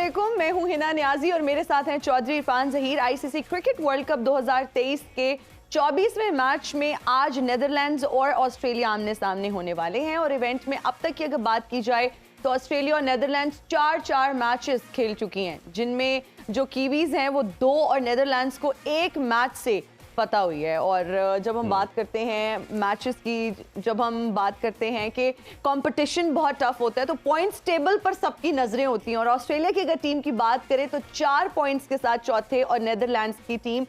अस्सलामुअलैकुम, मैं हूं हिना नियाजी और मेरे साथ हैं Chaudhary Irfan Zaheer. ICC cricket world cup 2023 के 24वें मैच में आज नेदरलैंड्स और ऑस्ट्रेलिया आमने सामने होने वाले हैं। और इवेंट में अब तक की अगर बात की जाए तो ऑस्ट्रेलिया और नेदरलैंड्स 4-4 मैचेस खेल चुकी हैं, जिनमें जो कीवीज हैं वो 2 और नेदरलैंड्स को 1 मैच से पता हुई है। और जब हम बात करते हैं मैचेस की, जब हम बात करते हैं कि कंपटीशन बहुत टफ होता है, तो पॉइंट्स टेबल पर सबकी नजरें होती हैं। और ऑस्ट्रेलिया की अगर टीम की बात करें तो 4 पॉइंट्स के साथ चौथे और नेदरलैंड्स की टीम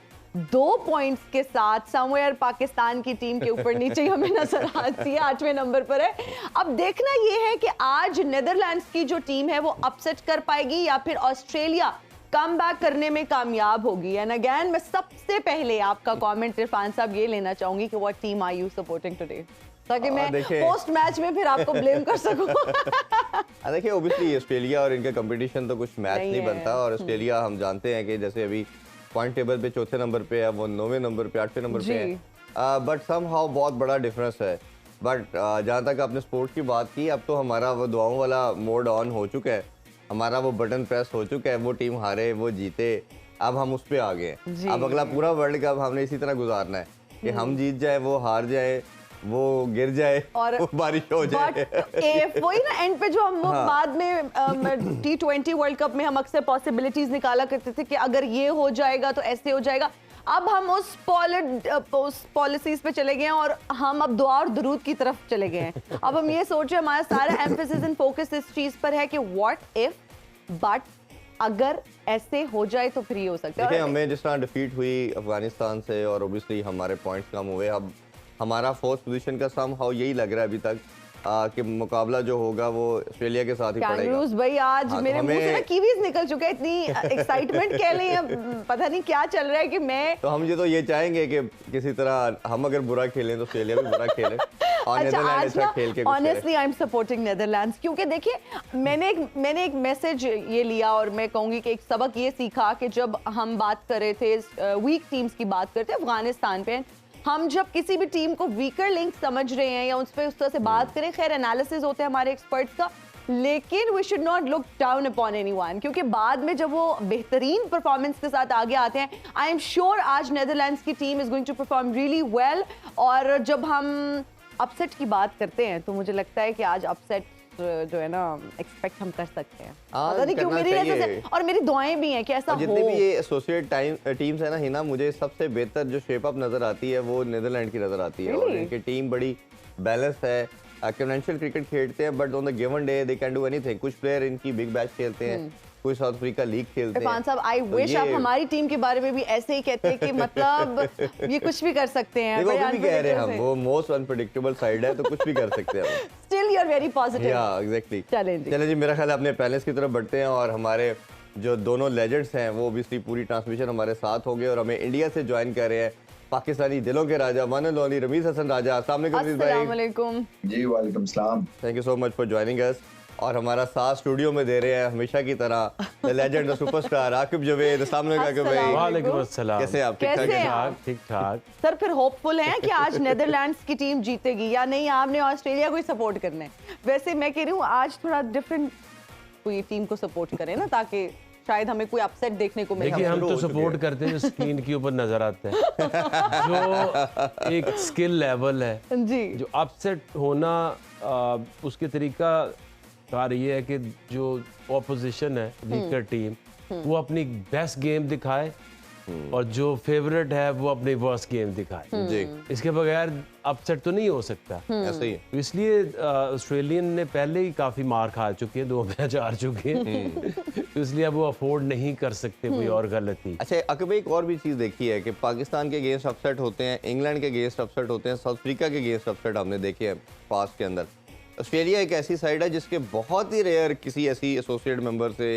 2 पॉइंट्स के साथ समवेयर पाकिस्तान की टीम के ऊपर नीचे ही हमें नजर आती है, 8वें नंबर पर है। अब देखना यह है कि आज नेदरलैंड्स की जो टीम है वो अपसेट कर पाएगी या फिर ऑस्ट्रेलिया कम बैक करने में कामयाब होगी। एंड अगेन मैं सबसे पहले आपका कमेंट इरफान साहब ये लेना चाहूंगी कि what team are you supporting today, ताकि मैं पोस्ट मैच में फिर आपको ब्लेम कर सकूं। देखिए ओब्वियसली ऑस्ट्रेलिया और इनका कंपटीशन तो कुछ मैच नहीं बनता। और ऑस्ट्रेलिया हम जानते हैं कि जैसे अभी पॉइंट टेबल पे चौथे नंबर पे है, वो 9वें नंबर पे 8वें नंबर पे है। बट समहाउ बहुत बड़ा डिफरेंस है। बट जहाँ तक आपने स्पोर्ट्स की बात की, अब तो हमारा वो दुआओं वाला मोड ऑन हो चुका है, हमारा वो बटन प्रेस हो चुका है। वो टीम हारे वो जीते, अब हम उस पे आ गए हैं। अब अगला पूरा वर्ल्ड कप हमने इसी तरह गुजारना है कि हम जीत जाए, वो हार जाए, वो गिर जाए और वो बारिश हो जाए। वही ना, एंड पे जो हम बाद में T20 वर्ल्ड कप में हम अक्सर पॉसिबिलिटीज निकाला करते थे कि अगर ये हो जाएगा तो ऐसे हो जाएगा। अब हम उस पॉलिसीज पे चले गए हैं और हम अब दुआ और दरूद की तरफ चले गए हैं। अब हम ये सोच रहे हैं, हमारा सारा एम्फेसिस एंड फोकस इस चीज पर है कि व्हाट इफ, बट अगर ऐसे हो जाए तो फिर ये हो सकता है। देखिए हमें जिस तरह डिफीट हुई अफगानिस्तान से और ओब्वियसली हमारे पॉइंट्स कम हुए, अब हमारा 4th पोजीशन का समहाउ यही लग रहा है अभी तक कि मुकाबला जो होगा वो ऑस्ट्रेलिया के साथ ही पड़ेगा। भाई आज मेरे मुंह से ना कीवीज निकल चुके हैं, इतनी एक्साइटमेंट कह लें, अब पता नहीं क्या चल रहा है कि मैं तो हम तो ये चाहेंगे कि किसी तरह हम अगर बुरा खेलें तो ऑस्ट्रेलिया भी बुरा खेले और नेदरलैंड अच्छा खेल के। Honestly I am supporting Netherlands, क्योंकि देखिए मैंने एक मैसेज ये लिया और मैं कहूंगी कि एक सबक ये सीखा कि जब हम बात कर रहे थे वीक टीम्स की बात करते हैं अफगानिस्तान पे, हम जब किसी भी टीम को वीकर लिंक समझ रहे हैं या उस पर उस तरह से बात करें, खैर एनालिसिस होते हैं हमारे एक्सपर्ट्स का, लेकिन we should not look down upon anyone, क्योंकि बाद में जब वो बेहतरीन परफॉर्मेंस के साथ आगे आते हैं, आई एम श्योर आज नेदरलैंड्स की team is going to perform really well. और जब हम अपसेट की बात करते हैं तो मुझे लगता है कि आज अपसेट जो है ना एक्सपेक्ट हम कर सकते हैं। पता नहीं क्यों मेरी वजह से, और मेरी दुआएं भी हैं कि ऐसा हो। जितने भी ये एसोसिएट टीम्स है ना हिना, मुझे सबसे बेहतर जो शेप अप नजर आती है वो नेदरलैंड की नजर आती है। और इनकी टीम बड़ी बैलेंस है, कन्वेंशनल क्रिकेट खेलते हैं but on the given day they can do anything. कुछ प्लेयर इनकी बिग बैश खेलते हैं, कोई साउथ अफ्रीका लीग खेलते हैं। साहब आई विश आप हमारी टीम के बारे में भी ऐसे ही कहते हैं कि मतलब ये कुछ भी कर सकते हैं। देखो भी कह रहे हैं हम, वो मोस्ट अनप्रेडिक्टेबल साइड है तो कुछ भी कर सकते हैं। Still you are very positive. Yeah exactly. चलें जी, मेरा ख्याल है अपने पैलेस की तरफ बढ़ते हैं और हमारे जो दोनों लेजेंड्स हैं वो ऑब्वियसली पूरी ट्रांसमिशन हमारे साथ हो गए और हमें इंडिया से ज्वाइन कर रहे हैं पाकिस्तानी दिलों के राजा one and only Rameez Hasan Raja. अस्सलाम वालेकुम जी। वालेकुम सलाम। Thank you so much for joining us. और हमारा साथ स्टूडियो में दे रहे हैं हमेशा की तरह the legend the superstar Aqib Javed. अस्सलाम वालेकुम भाई। वालेकुम अस्सलाम। कैसे आप? ठीक ठाक। सर फिर होपफुल हैं कि आज नेदरलैंड्स की टीम जीतेगी या नहीं? आपने ऑस्ट्रेलिया को ही सपोर्ट करना है? वैसे मैं कह रही हूँ आज थोड़ा डिफरेंट कोई टीम को सपोर्ट करें ना, ताकि शायद हमें कोई अपसेट देखने को मिले। देखिए हम तो सपोर्ट करते हैं जो स्क्रीन के ऊपर नजर आता है, जो एक स्किल लेवल है जी। जो अपसेट होना उसके तरीका कार ये है कि जो ऑपोजिशन है वीकर टीम वो अपनी बेस्ट गेम दिखाए और जो फेवरेट है वो अपनी वर्स्ट गेम दिखाए जी। इसके बगैर अपसेट तो नहीं हो सकता। ऐसे ही तो इसलिए ऑस्ट्रेलियन ने पहले ही काफी मार खा चुके हैं, 2 मैच हार चुके हैं, तो इसलिए अब वो अफोर्ड नहीं कर सकते कोई और गलती। अच्छा अकब, एक और भी चीज देखी है कि पाकिस्तान के अगेंस्ट अपसेट होते हैं, इंग्लैंड के अगेंस्ट अपसेट होते हैं, साउथ अफ्रीका के अगेंस्ट अपसेट हमने देखे हैं पास्ट के अंदर। ऑस्ट्रेलिया एक ऐसी साइड है जिसके बहुत ही रेयर किसी ऐसी एसोसिएट मेंबर से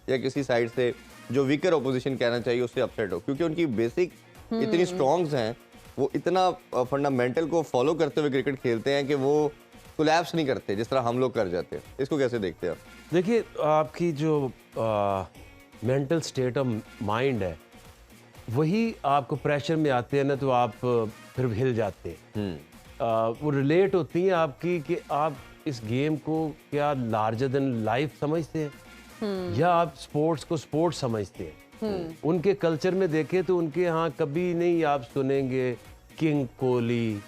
या किसी साइड से जो वीकर ओपोजिशन कहना चाहिए उससे अपसेट हो, क्योंकि उनकी बेसिक इतनी स्ट्रॉन्ग्स हैं, वो इतना फंडामेंटल को फॉलो करते हुए क्रिकेट खेलते हैं कि वो कोलैप्स नहीं करते जिस तरह हम लोग कर जाते हैं। इसको कैसे देखते हैं आप? देखिए आपकी जो मेंटल स्टेट ऑफ माइंड है वही आपको प्रेशर में आते हैं ना तो आप फिर हिल जाते हैं। वो रिलेट होती है आपकी कि आप इस गेम को क्या लार्जर देन लाइफ समझते हैं या आप स्पोर्ट्स को स्पोर्ट्स समझते हैं। उनके कल्चर में देखें तो उनके यहाँ कभी नहीं आप सुनेंगे किंग कोहली,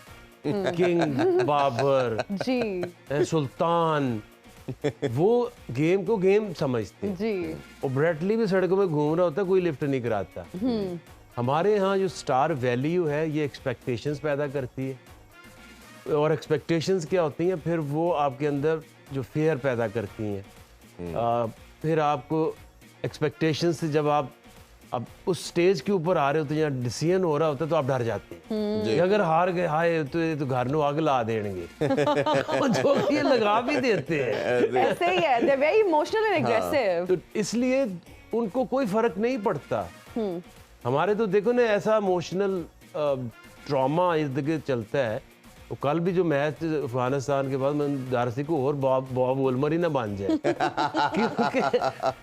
किंग बाबर जी, सुल्तान। वो गेम को गेम समझते हैं जी। और ब्रेटली भी सड़कों में घूम रहा होता है, कोई लिफ्ट नहीं कराता। हमारे यहाँ जो स्टार वैल्यू है ये एक्सपेक्टेशंस पैदा करती है, और एक्सपेक्टेशंस क्या होती हैं, फिर वो आपके अंदर जो फेयर पैदा करती हैं। फिर आपको एक्सपेक्टेशंस से जब आप अब उस स्टेज के ऊपर आ रहे होते हैं जहाँ डिसीजन हो रहा होता है तो आप डर जाते हैं। अगर हार गए हाय तो ये तो घर में आग ला देंगे जो कि लगा भी देते हैं। ऐसे ही है, they're very emotional and aggressive। तो इसलिए उनको कोई फर्क नहीं पड़ता। हमारे तो देखो ना ऐसा इमोशनल ट्रॉमा इर्द गिर्द चलता है। तो कल भी जो मैच अफगानिस्तान के बाद मैं दारसी को और बॉब वोल्मर ही ना बन जाए क्योंकि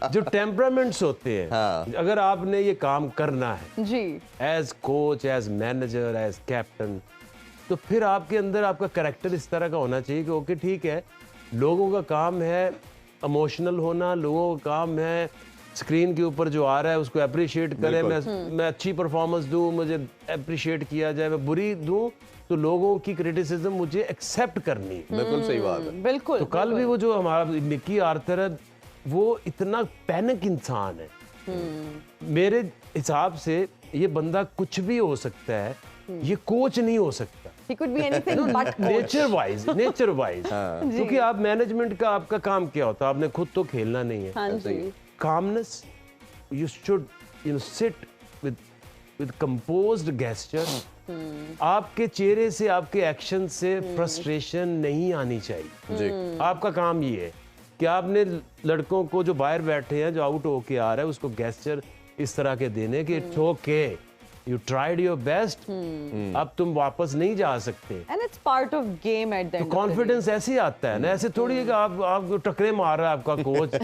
जो टेम्परामेंट्स होते हैं, अगर आपने ये काम करना है जी, as coach, as manager, as captain, तो फिर आपके अंदर आपका कैरेक्टर इस तरह का होना चाहिए कि ओके ठीक है, लोगों का काम है इमोशनल होना, लोगों का काम है स्क्रीन के ऊपर जो आ रहा है उसको अप्रिशिएट करें। मैं अच्छी परफॉर्मेंस दूं, मुझे अप्रिशिएट किया जाए, मैं बुरी दूं तो लोगों की क्रिटिसिज्म मुझे एक्सेप्ट करनी है। बिल्कुल सही बात है। बिल्कुल। तो कल भी वो जो हमारा मिकी आर्थर है वो इतना पैनिक इंसान है। मेरे हिसाब से ये बंदा कुछ भी हो सकता है, ये कोच नहीं हो सकता। He could be anything but nature wise क्योंकि आप मैनेजमेंट का आपका काम क्या होता है, आपने खुद तो खेलना नहीं है। Calmness, you should sit with composed gesture. आपके चेहरे से, आपके एक्शन से फ्रस्ट्रेशन नहीं आनी चाहिए जी। आपका काम ये है कि आपने लड़कों को जो बाहर बैठे हैं, जो आउट होके आ रहा है, उसको गेस्चर इस तरह के देने कि it's okay, you tried your best, अब तुम वापस नहीं जा सकते। And it's part of game at the end. तो कॉन्फिडेंस ऐसे ही आता है ना, ऐसे थोड़ी है कि आप टकरे मार रहा है आपका कोच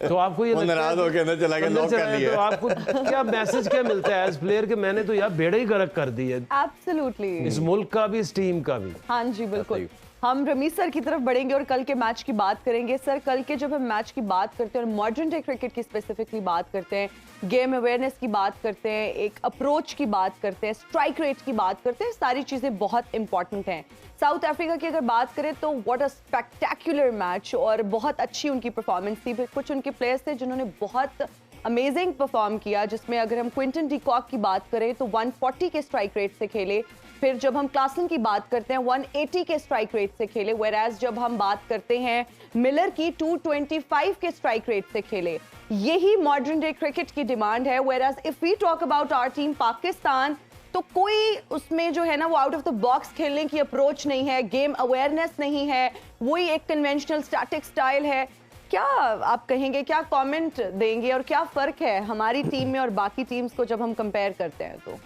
तो आपको ये नाराज हो के चला गया, लॉक कर लिया, तो आपको क्या मैसेज क्या मिलता है एज प्लेयर के मैंने तो यार बेड़ा ही गर्क कर दी है। एब्सोल्युटली, इस मुल्क का भी, इस टीम का भी। हाँ जी बिल्कुल। हम रमीज सर की तरफ बढ़ेंगे और कल के मैच की बात करेंगे। सर, कल के जब हम मैच की बात करते हैं और मॉडर्न डे क्रिकेट की स्पेसिफिकली बात करते हैं, गेम अवेयरनेस की बात करते हैं, एक अप्रोच की बात करते हैं, स्ट्राइक रेट की बात करते हैं, सारी चीज़ें बहुत इंपॉर्टेंट हैं। साउथ अफ्रीका की अगर बात करें तो व्हाट अ स्पेक्टेक्युलर मैच, और बहुत अच्छी उनकी परफॉर्मेंस थी। फिर कुछ उनके प्लेयर्स थे जिन्होंने बहुत अमेजिंग परफॉर्म किया, जिसमें अगर हम क्विंटन डी कॉक की बात करें तो 140 के स्ट्राइक रेट से खेले। फिर जब हम क्लासन की बात करते हैं 180 के स्ट्राइक रेट से खेले, वेराज जब हम बात करते हैं मिलर की 225 के स्ट्राइक रेट से खेले। यही मॉडर्न डे क्रिकेट की डिमांड है। Whereas if we talk about our team Pakistan, तो कोई उसमें जो है ना वो आउट ऑफ द बॉक्स खेलने की अप्रोच नहीं है, गेम अवेयरनेस नहीं है, वही एक कन्वेंशनल स्टैटिक स्टाइल है। क्या आप कहेंगे, क्या कमेंट देंगे, और क्या फर्क है हमारी टीम में और बाकी टीम्स को जब हम कंपेयर करते हैं? तो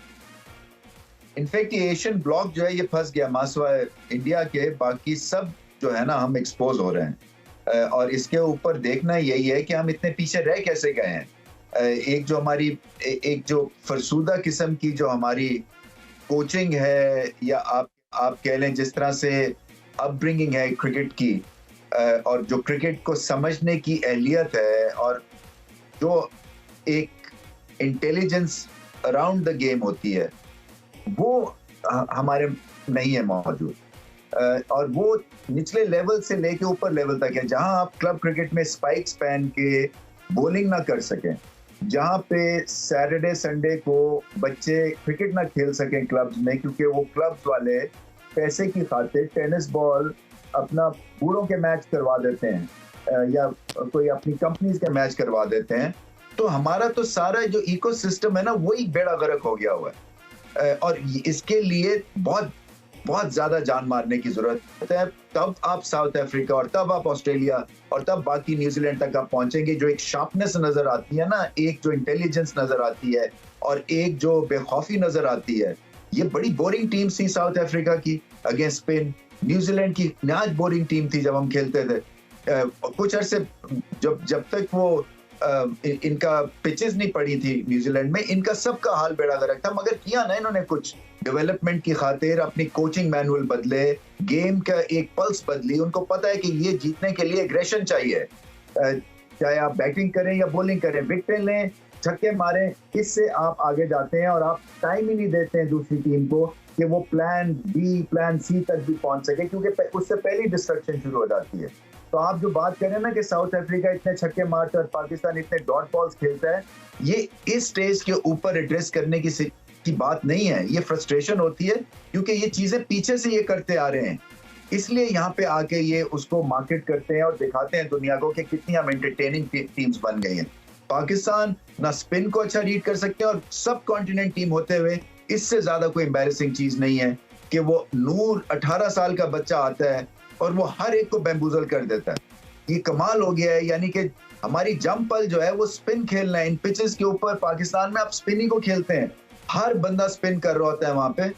इनफैक्ट ये एशियन ब्लॉक जो है ये फंस गया मासवा इंडिया के, बाकी सब जो है ना हम एक्सपोज हो रहे हैं। और इसके ऊपर देखना यही है कि हम इतने पीछे रह कैसे गए हैं। एक जो हमारी एक जो फरसूदा किस्म की जो हमारी कोचिंग है, या आप कह लें जिस तरह से अपब्रिंगिंग है क्रिकेट की, और जो क्रिकेट को समझने की अहलियत है, और जो एक इंटेलिजेंस अराउंड द गेम होती है, वो हमारे नहीं है मौजूद। और वो निचले लेवल से लेके ऊपर लेवल तक है, जहां आप क्लब क्रिकेट में स्पाइक्स पहन के बॉलिंग ना कर सकें, जहां पे सैटरडे संडे को बच्चे क्रिकेट ना खेल सकें क्लब्स में, क्योंकि वो क्लब्स वाले पैसे की खातिर टेनिस बॉल अपना बूढ़ों के मैच करवा देते हैं, या कोई अपनी कंपनीज के मैच करवा देते हैं। तो हमारा तो सारा जो इकोसिस्टम है ना, वही बेड़ा गर्क हो गया हुआ है। और इसके लिए बहुत बहुत ज्यादा जान मारने की जरूरत है। तब आप साउथ अफ्रीका, और तब आप ऑस्ट्रेलिया, और तब बाकी न्यूजीलैंड तक आप पहुंचेंगे। जो एक शार्पनेस नजर आती है ना, एक जो इंटेलिजेंस नजर आती है, और एक जो बेखौफी नजर आती है। ये बड़ी बोरिंग टीम थी साउथ अफ्रीका की अगेंस्ट स्पेन। न्यूजीलैंड की आज बोरिंग टीम थी जब हम खेलते थे। कुछ अरसे जब तक वो इनका पिचेस नहीं पड़ी थी न्यूजीलैंड में, इनका सबका हाल बेड़ा गर्क था। मगर किया ना इन्होंने कुछ डेवलपमेंट की खातिर, अपनी कोचिंग मैनुअल बदले, गेम का एक पल्स बदली। उनको पता है कि ये जीतने के लिए एग्रेशन चाहिए। चाहे आप बैटिंग करें या बॉलिंग करें, विकेटें लें, छक्के मारें, इससे आप आगे जाते हैं और आप टाइम ही नहीं देते हैं दूसरी टीम को कि वो प्लान बी, प्लान सी तक भी पहुंच सके, क्योंकि उससे पहली डिस्ट्रक्शन शुरू हो जाती है। तो आप जो बात करें ना कि साउथ अफ्रीका इतने छक्के मारता है और पाकिस्तान इतने डॉट बॉल्स खेलता है, ये इस स्टेज के ऊपर एड्रेस करने की बात नहीं है। ये फ्रस्ट्रेशन होती है क्योंकि ये चीजें पीछे से ये करते आ रहे हैं, इसलिए यहाँ पे आके ये उसको मार्केट करते हैं और दिखाते हैं दुनिया को कि कितनी हम एंटरटेनिंग टीम्स बन गई हैं। पाकिस्तान ना स्पिन को अच्छा रीड कर सकते हैं और सब कॉन्टिनेंट टीम होते हुए इससे ज्यादा कोई एम्बैरेसिंग चीज नहीं है कि वो नूर 18 साल का बच्चा आता है और वो हर एक को बैम्बूजल कर देता है। ये कमाल हो गया है, यानी कि हमारी जंप पल जो है वो स्पिन खेलना है। इन पिचेस के ऊपर पाकिस्तान में आप स्पिनिंग को खेलते हैं, हर बंदा स्पिन कर रहा होता है वहां पे,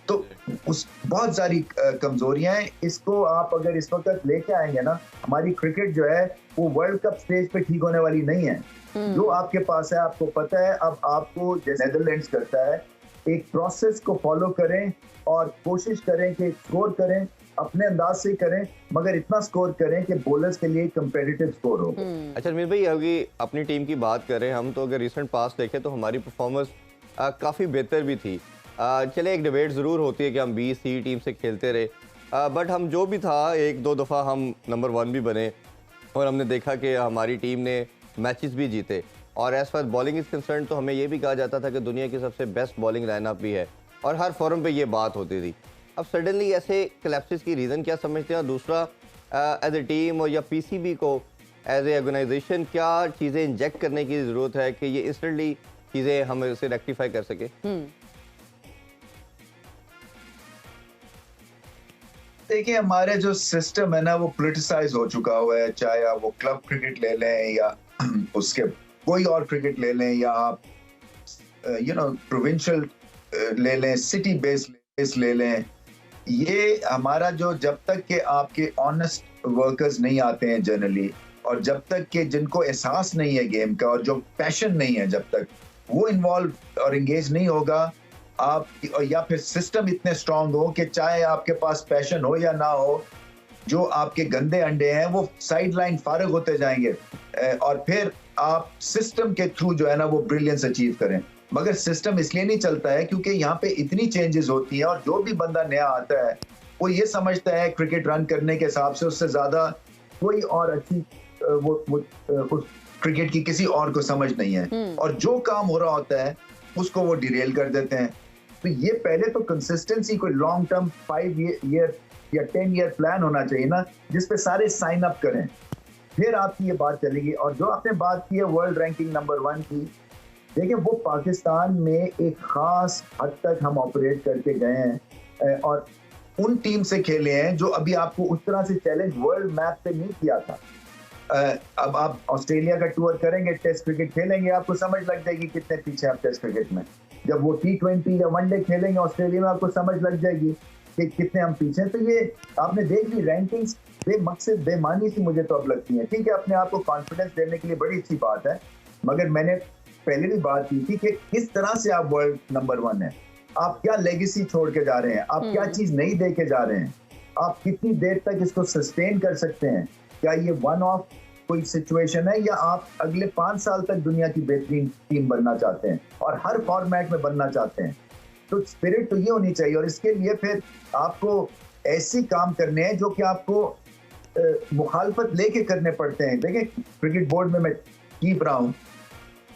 तो उस बहुत सारी कमजोरियां हैं। इसको आप अगर इस वक्त लेके आएंगे ना, हमारी क्रिकेट जो है वो वर्ल्ड कप स्टेज पे ठीक होने वाली नहीं है। जो आपके पास है आपको पता है, अब आपको जैसे नेदरलैंड्स करता है, एक प्रोसेस को फॉलो करें और कोशिश करें कि स्कोर करें, अपने अंदाज से करें, मगर इतना स्कोर करें कि बॉलर्स के लिए कंपेटिटिव स्कोर हो। अच्छा मीर भाई, अभी अपनी टीम की बात करें हम, तो अगर रिसेंट पास देखें तो हमारी परफॉर्मेंस काफ़ी बेहतर भी थी। चले एक डिबेट ज़रूर होती है कि हम बी सी टीम से खेलते रहे, बट हम जो भी था, एक दो दफ़ा हम नंबर 1 भी बने और हमने देखा कि हमारी टीम ने मैचेस भी जीते। और as far bowling is concern तो हमें ये भी कहा जाता था कि दुनिया की सबसे बेस्ट बॉलिंग लाइनअप भी है और हर फोरम पे ये बात होती थी। अब सडनली ऐसे क्लैप्सिस की रीज़न क्या समझते हैं? और दूसरा, एज ए टीम और या पीसीबी को एज ए ऑर्गेनाइजेशन क्या चीज़ें इंजेक्ट करने की ज़रूरत है कि ये इंस्टेंटली चीज़ें हम इसे रेक्टिफाई कर सके? देखिए, हमारे जो सिस्टम है ना वो पोलिटिसाइज हो चुका हुआ है, चाहे आप वो क्लब क्रिकेट ले लें या उसके कोई और क्रिकेट ले लें, या आप प्रोविंशियल ले लें, सिटी बेस ले लें। ये हमारा जो, जब तक के आपके ऑनेस्ट वर्कर्स नहीं आते हैं जनरली, और जब तक के जिनको एहसास नहीं है गेम का और जो पैशन नहीं है, जब तक वो इन्वॉल्व और एंगेज नहीं होगा आप, या फिर सिस्टम इतने स्ट्रांग हो कि चाहे आपके पास पैशन हो या ना हो, जो आपके गंदे अंडे हैं वो साइड लाइन फारग होते जाएंगे और फिर आप सिस्टम के थ्रू जो है ना वो ब्रिलियंस अचीव करें। मगर सिस्टम इसलिए नहीं चलता है क्योंकि यहाँ पे इतनी चेंजेस होती हैं और जो भी बंदा नया आता है वो ये समझता है क्रिकेट रन करने के हिसाब से उससे ज्यादा कोई और अच्छी उस क्रिकेट की किसी और को समझ नहीं है, और जो काम हो रहा होता है उसको वो डिरेल कर देते हैं। तो ये पहले तो कंसिस्टेंसी, कोई लॉन्ग टर्म 5 ईयर या 10 ईयर प्लान होना चाहिए ना, जिसपे सारे साइन अप करें, फिर आपकी ये बात चलेगी। और जो आपने बात की है वर्ल्ड रैंकिंग नंबर 1 की, देखिए वो पाकिस्तान में एक खास हद तक हम ऑपरेट करके गए हैं और उन टीम से खेले हैं जो अभी आपको उस तरह से चैलेंज वर्ल्ड मैप पे नहीं किया था। अब आप ऑस्ट्रेलिया का टूर करेंगे, टेस्ट क्रिकेट खेलेंगे, आपको समझ लग जाएगी कितने पीछे आप टेस्ट क्रिकेट में। जब वो T20 या वनडे खेलेंगे ऑस्ट्रेलिया में, आपको समझ लग जाएगी कि कितने हम पीछे हैं। तो ये आपने देख ली रैंकिंग्स बेमकसद बेमानी सी मुझे तो अब लगती है। ठीक है, अपने आप को कॉन्फिडेंस देने के लिए बड़ी अच्छी बात है, मगर मैंने पहले भी बात की थी कि किस तरह से आप वर्ल्ड नंबर 1 है, आप क्या लेगेसी छोड़ के जा रहे हैं, आप क्या चीज नहीं दे के जा रहे हैं, आप कितनी देर तक इसको सस्टेन कर सकते हैं। क्या ये वन ऑफ कोई सिचुएशन है या आप अगले 5 साल तक दुनिया की बेहतरीन टीम बनना चाहते हैं और हर फॉर्मेट में बनना चाहते हैं? तो स्पिरिट तो ये होनी चाहिए, और इसके लिए फिर आपको ऐसी काम करने हैं जो कि आपको मुखालफत लेके करने पड़ते हैं। देखिए, क्रिकेट बोर्ड में मैं कीप रहा हूं,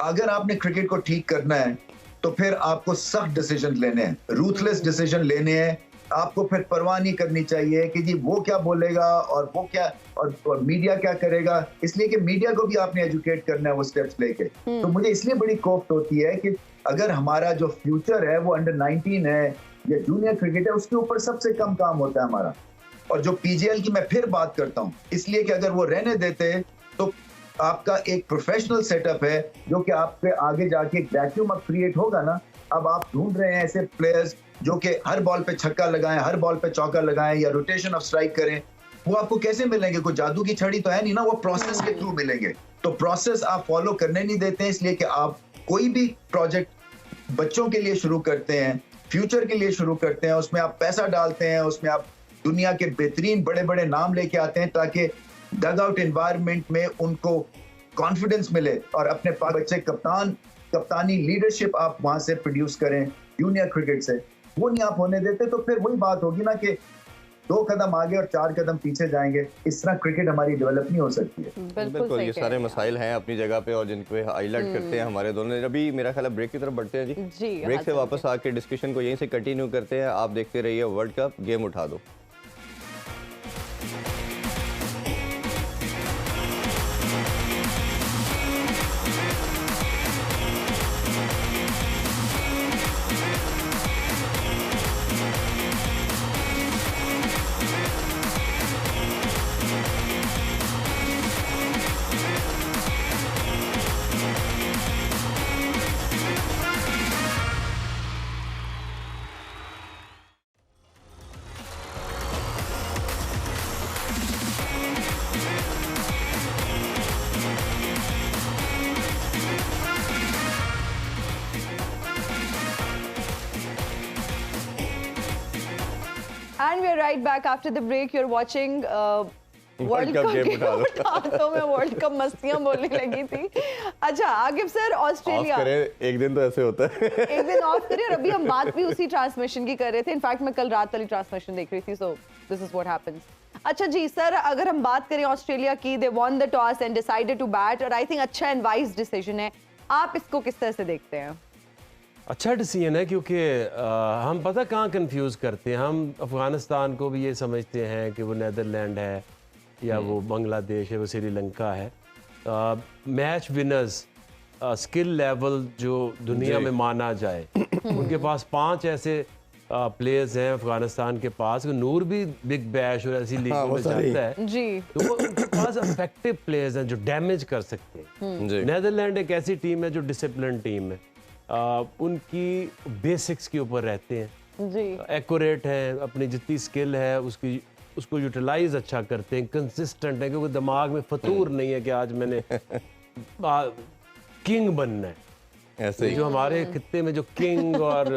अगर आपने क्रिकेट को ठीक करना है तो फिर आपको सख्त डिसीजन लेने हैं, रूथलेस डिसीजन लेने हैं। आपको फिर परवाह नहीं करनी चाहिए कि जी वो क्या बोलेगा और वो क्या और मीडिया क्या करेगा, इसलिए कि मीडिया को भी आपने एजुकेट करना है वो स्टेप्स लेके। तो मुझे इसलिए बड़ी कोफ्त होती है कि अगर हमारा जो फ्यूचर है वो अंडर 19 है या जूनियर क्रिकेट है, उसके ऊपर सबसे कम काम होता है हमारा। और जो PGL की मैं फिर बात करता हूँ, इसलिए कि अगर वो रहने देते तो आपका एक प्रोफेशनल सेटअप है जो कि आपके आगे जाके एक वैक्यूम अब क्रिएट होगा ना। अब आप ढूंढ रहे हैं ऐसे प्लेयर्स जो कि हर बॉल पे छक्का लगाएं, हर बॉल पे चौका लगाएं या रोटेशन ऑफ स्ट्राइक करें। वो आपको कैसे मिलेंगे? कोई जादू की छड़ी तो है नहीं ना, वो प्रोसेस के थ्रू मिलेंगे। तो प्रोसेस आप फॉलो करने नहीं देते हैं, इसलिए कि आप कोई भी प्रोजेक्ट बच्चों के लिए शुरू करते हैं, फ्यूचर के लिए शुरू करते हैं, उसमें आप पैसा डालते हैं, उसमें आप दुनिया के बेहतरीन बड़े बड़े नाम लेके आते हैं ताकि डग आउट एनवायरनमेंट में उनको कॉन्फिडेंस मिले और अपने बच्चे कप्तानी लीडरशिप आप वहां से प्रोड्यूस करें जूनियर क्रिकेट से, वो नहीं आप होने देते तो फिर वही बात होगी ना कि 2 कदम आगे और 4 कदम पीछे जाएंगे। इस तरह क्रिकेट हमारी डेवलप नहीं हो सकती है। बिल्कुल, ये सारे मसाइल हैं अपनी जगह पे और जिन पे हाईलाइट करते हैं हमारे दोनों। अभी मेरा ख्याल है ब्रेक की तरफ बढ़ते हैं जी। ब्रेक से वापस आके डिस्कशन को यहीं से कंटिन्यू करते हैं। आप देखते रहिए वर्ल्ड कप, गेम उठा दो। And we're right back after the break. You're watching world cup game उठा तो मैं वर्ल्ड कप मस्तियां बोलने लगी थी। अच्छा आगिब सर, ऑस्ट्रेलिया एक दिन तो ऐसे होता है एक दिन ऑफ करिए। और अभी हम बात भी उसी ट्रांसमिशन की कर रहे थे। इनफैक्ट मैं कल रात वाली ट्रांसमिशन देख रही थी। So this is what happens. अच्छा जी सर, अगर हम बात करें ऑस्ट्रेलिया की, they won the toss and decided to bat और आई थिंक अच्छा एंड वाइज डिसीजन है। आप इसको किस तरह से देखते हैं? अच्छा डिसीजन है क्योंकि हम पता कहाँ कंफ्यूज करते हैं। हम अफगानिस्तान को भी ये समझते हैं कि वो नीदरलैंड है या वो बांग्लादेश है, वो श्रीलंका है। मैच विनर्स स्किल लेवल जो दुनिया में माना जाए, उनके पास 5 ऐसे प्लेयर्स हैं अफगानिस्तान के पास। नूर भी बिग बैश और ऐसी लीगों में जाता है जी, तो वो उनके पास इफेक्टिव प्लेयर्स हैं जो डैमेज कर सकते हैं। नीदरलैंड एक ऐसी टीम है जो डिसिप्लिन टीम है, उनकी बेसिक्स के ऊपर रहते हैं जी, एक्यूरेट है, अपनी जितनी स्किल है उसको यूटिलाइज अच्छा करते हैं, कंसिस्टेंट है, क्योंकि दिमाग में फतूर नहीं है कि आज मैंने किंग बनना है। ऐसे ही जो हमारे खित्ते में जो किंग और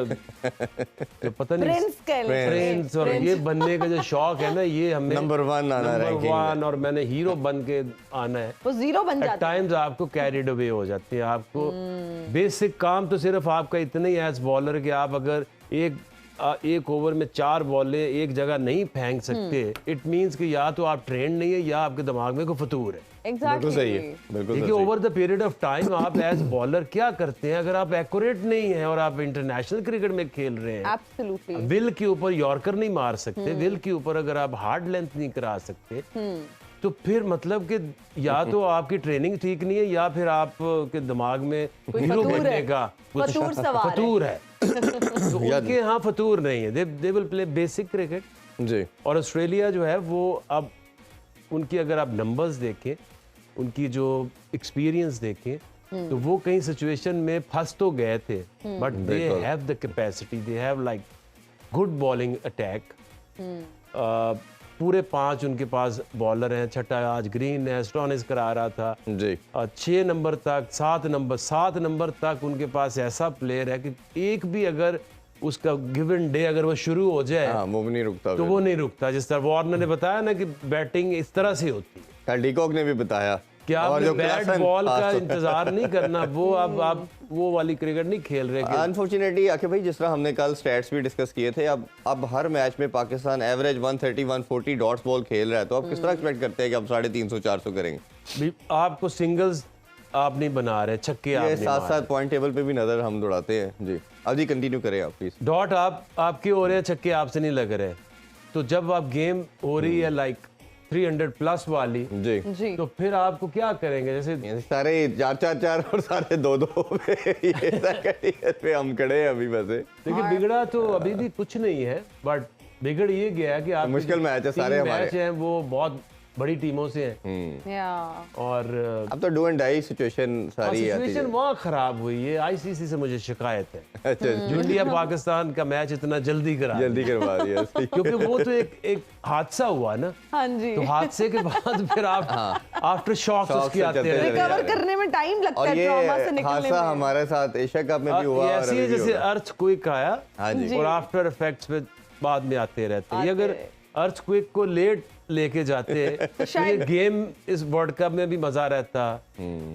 जो पता नहीं प्रिंस और ये बनने का जो शौक है ना, ये हमें नंबर 1 और मैंने हीरो बन के आना है, वो जीरो बन जाता है। टाइम्स आपको कैरिड अवे हो जाती है। आपको बेसिक काम तो सिर्फ आपका इतना ही एज बॉलर कि आप अगर एक ओवर में 4 बॉलें एक जगह नहीं फेंक सकते, इट मींस कि या तो आप ट्रेंड नहीं है या आपके दिमाग में कोई फतूर है। बिल्कुल सही है, बिल्कुल। देखिए over the period of time आप एज बॉलर क्या करते हैं, अगर आप एक्यूरेट नहीं है और आप इंटरनेशनल क्रिकेट में खेल रहे हैं, एब्सोल्युटली विल के ऊपर यॉर्कर नहीं मार सकते, विल के ऊपर अगर आप हार्ड लेंथ नहीं करा सकते, तो फिर मतलब कि या तो आपकी ट्रेनिंग ठीक नहीं है या फिर आपके दिमाग में हीरो बनने का फतूर है। तो उनके यहाँ फतूर नहीं है, they will play basic cricket जी। और ऑस्ट्रेलिया जो है वो अब उनकी अगर आप नंबर्स देखें, उनकी जो एक्सपीरियंस देखें, तो वो कई सिचुएशन में फंस तो गए थे, but they have the capacity, they have like good bowling attack. पूरे 5 उनके पास बॉलर हैं, छठा आज ग्रीन है, स्टोनिस करा रहा था जी। 6 नंबर तक 7 नंबर तक उनके पास ऐसा प्लेयर है कि एक भी अगर उसका गिवन डे अगर वो शुरू हो जाए वो नहीं रुकता, तो वो नहीं रुकता। जिस तरह वार्नर ने बताया ना कि बैटिंग इस तरह से होती है, डीकॉक ने भी बताया कि आप बैट बॉल का इंतजार नहीं करना, वो अब आप वो वाली क्रिकेट नहीं खेल रहे। अनफॉर्चुनेटली आके भाई, जिस तरह हमने कल स्टैट्स भी डिस्कस किए थे, अब हर मैच में पाकिस्तान एवरेज 130-140 डॉट्स बॉल खेल रहा है, तो आप किस तरह एक्सपेक्ट करते हैं कि अब 350-400 करेंगे? आपको सिंगल्स आप नहीं बना रहे, छक्के आप नहीं, साथ पॉइंट टेबल पे भी नजर हम दौड़ाते हैं जी। अब जी कंटिन्यू करें आप प्लीज। डॉट आपके हो रहे हैं, छक्के आपसे नहीं लग रहे, तो जब आप गेम हो रही है लाइक 300 प्लस वाली जी, तो फिर आपको क्या करेंगे? जैसे सारे 4-4-4 और सारे 2-2 पे हम खड़े हैं अभी। वैसे देखिए बिगड़ा तो अभी भी कुछ नहीं है, बट बिगड़ ये गया कि आप मुश्किल मैच है, सारे हमारे मैच हैं वो बहुत बड़ी टीमों से हैं और अब तो डू एंड डाई सिचुएशन सारी सिचुएशन वहाँ खराब हुई है। आईसीसी से मुझे शिकायत है, अच्छा, इंडिया पाकिस्तान का मैच इतना जल्दी करवा दिया क्योंकि वो तो एक हादसा हुआ ना। हाँ जी। तो हादसे के बाद फिर आप आफ्टर शॉक उसकी आते हैं, रिकवर करने में टाइम लगता है, ट्रॉमा से निकलने में। हादसा हमारे साथ एशिया कप में भी हुआ, ऐसी जैसे अर्थक्वेक आया और आफ्टर इफेक्ट्स पे बाद में आते रहते हैं। अगर अर्थक्वेक को लेट लेके जाते तो ये गेम इस वर्ल्ड कप में भी मजा रहता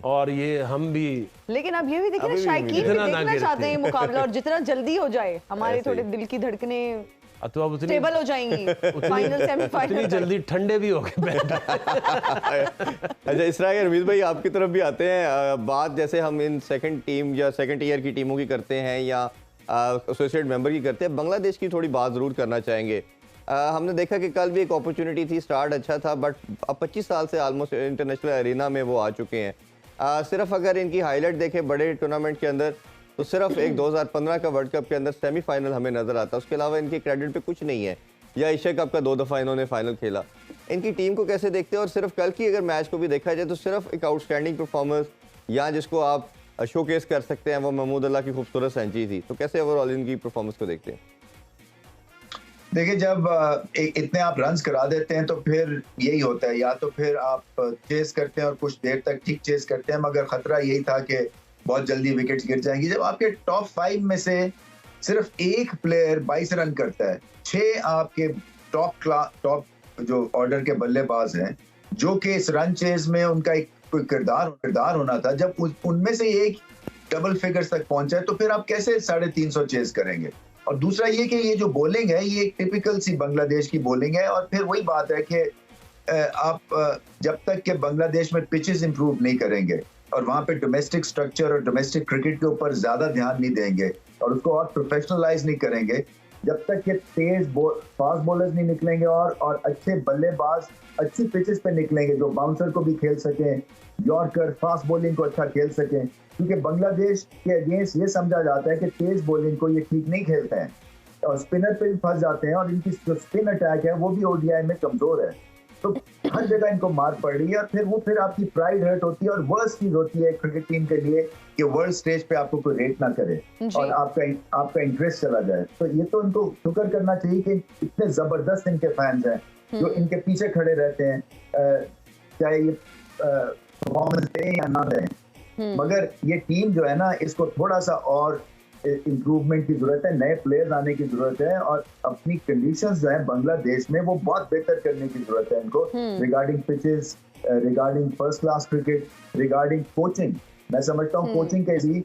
और ये हम भी, लेकिन अब ये भी देखिए ना, शायकीन भी देखना चाहते हैं मुकाबला और जितना जल्दी हो जाए हमारे थोड़े दिल की धड़कने तो अब स्टेबल हो जाएंगी, फाइनल सेमीफाइनल उतनी जल्दी ठंडे भी हो गए। अच्छा इस तरह रमीज भाई आपकी तरफ भी आते हैं, बात जैसे हम इन सेकंड टीम या सेकंड ईयर की टीमों की करते हैं या एसोसिएट मेंबर की करते हैं, बांग्लादेश की थोड़ी बात ज़रूर करना चाहेंगे। हमने देखा कि कल भी एक अपॉर्चुनिटी थी, स्टार्ट अच्छा था, बट अब 25 साल से आलमोस्ट इंटरनेशनल अरीना में वो आ चुके हैं। सिर्फ अगर इनकी हाईलाइट देखें बड़े टूर्नामेंट के अंदर तो सिर्फ एक 2015 का वर्ल्ड कप के अंदर सेमीफाइनल हमें नजर आता है, उसके अलावा इनके क्रेडिट पे कुछ नहीं है। या एशिया कप का 2 दफ़ा इन्होंने फाइनल खेला। इनकी टीम को कैसे देखते हैं? और सिर्फ कल की अगर मैच को भी देखा जाए तो सिर्फ एक आउटस्टैंडिंग परफॉर्मेंस या जिसको आप शोकेस कर सकते हैं वो महमूद अल्लाह की खूबसूरत सेंचुरी थी, तो कैसे ओवरऑल इनकी परफॉर्मेंस को देखते हैं? देखिए जब इतने आप रन्स करा देते हैं तो फिर यही होता है, या तो फिर आप चेस करते हैं और कुछ देर तक ठीक चेस करते हैं, मगर खतरा यही था कि बहुत जल्दी विकेट्स गिर जाएंगी। जब आपके टॉप 5 में से सिर्फ एक प्लेयर 22 रन करता है, 6 आपके टॉप जो ऑर्डर के बल्लेबाज हैं जो कि इस रन चेज में उनका एक कोई किरदार होना था, जब उनमें से एक डबल फिगर्स तक पहुंचा है तो फिर आप कैसे 350 चेज करेंगे? और दूसरा ये कि ये जो बॉलिंग है ये एक टिपिकल सी बांग्लादेश की बॉलिंग है। और फिर वही बात है कि आप जब तक के बांग्लादेश में पिचेस इंप्रूव नहीं करेंगे और वहां पे डोमेस्टिक स्ट्रक्चर और डोमेस्टिक क्रिकेट के ऊपर ज्यादा ध्यान नहीं देंगे और उसको और प्रोफेशनलाइज नहीं करेंगे, जब तक के फास्ट बॉलर्स नहीं निकलेंगे और अच्छे बल्लेबाज अच्छी पिचेस पे निकलेंगे जो बाउंसर को भी खेल सकें, यॉर्कर फास्ट बॉलिंग को अच्छा खेल सकें, क्योंकि बांग्लादेश के अगेंस्ट ये समझा जाता है कि तेज बॉलिंग को ये ठीक नहीं खेलते हैं और स्पिनर पे भी फंस जाते हैं और इनकी जो स्पिन अटैक है वो भी ओडीआई में कमजोर है, तो हर जगह इनको मार पड़ रही है। और फिर आपकी प्राइड हर्ट होती है और वर्स्ट चीज होती है क्रिकेट टीम के लिए कि वर्ल्ड स्टेज पे आपको कोई रेट ना करे और आपका इंटरेस्ट चला जाए। तो ये तो इनको शुक्र करना चाहिए कि इतने जबरदस्त इनके फैंस हैं जो इनके पीछे खड़े रहते हैं, चाहे ये परफॉर्मेंस दें या ना दें। मगर ये टीम जो है ना, इसको थोड़ा सा और इम्प्रूवमेंट की जरूरत है, नए प्लेयर्स आने की जरूरत है और अपनी कंडीशंस जो है बांग्लादेश में वो बहुत बेहतर करने की जरूरत है इनको, regarding pitches, regarding first class cricket, regarding coaching. मैं समझता हूँ कोचिंग के भी